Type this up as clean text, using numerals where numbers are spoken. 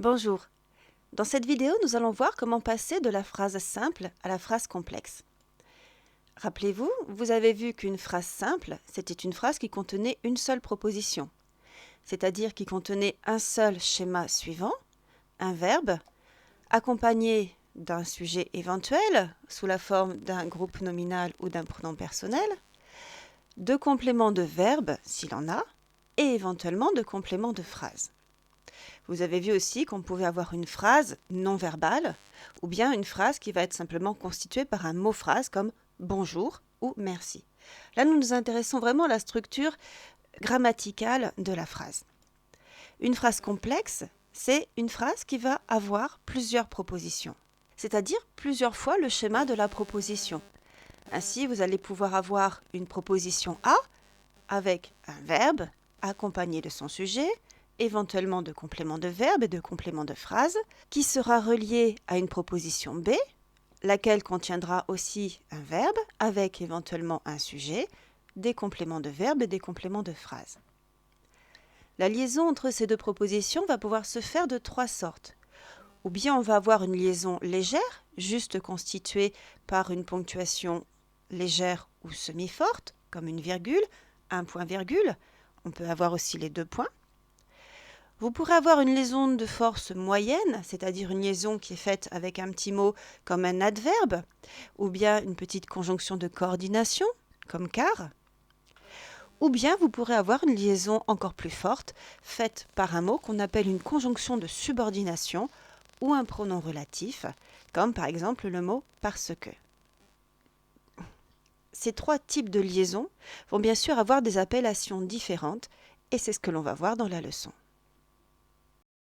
Bonjour. Dans cette vidéo, nous allons voir comment passer de la phrase simple à la phrase complexe. Rappelez-vous, vous avez vu qu'une phrase simple, c'était une phrase qui contenait une seule proposition, c'est-à-dire qui contenait un seul schéma suivant, un verbe, accompagné d'un sujet éventuel, sous la forme d'un groupe nominal ou d'un pronom personnel, de compléments de verbe, s'il en a, et éventuellement de compléments de phrase. Vous avez vu aussi qu'on pouvait avoir une phrase non verbale ou bien une phrase qui va être simplement constituée par un mot-phrase comme bonjour ou merci. Là, nous nous intéressons vraiment à la structure grammaticale de la phrase. Une phrase complexe, c'est une phrase qui va avoir plusieurs propositions, c'est-à-dire plusieurs fois le schéma de la proposition. Ainsi, vous allez pouvoir avoir une proposition A avec un verbe accompagné de son sujet, éventuellement de compléments de verbe et de compléments de phrase, qui sera relié à une proposition B, laquelle contiendra aussi un verbe avec éventuellement un sujet, des compléments de verbe et des compléments de phrase. La liaison entre ces deux propositions va pouvoir se faire de trois sortes. Ou bien on va avoir une liaison légère, juste constituée par une ponctuation légère ou semi-forte, comme une virgule, un point-virgule. On peut avoir aussi les deux points. Vous pourrez avoir une liaison de force moyenne, c'est-à-dire une liaison qui est faite avec un petit mot comme un adverbe, ou bien une petite conjonction de coordination, comme car. Ou bien vous pourrez avoir une liaison encore plus forte, faite par un mot qu'on appelle une conjonction de subordination, ou un pronom relatif, comme par exemple le mot parce que. Ces trois types de liaisons vont bien sûr avoir des appellations différentes, et c'est ce que l'on va voir dans la leçon.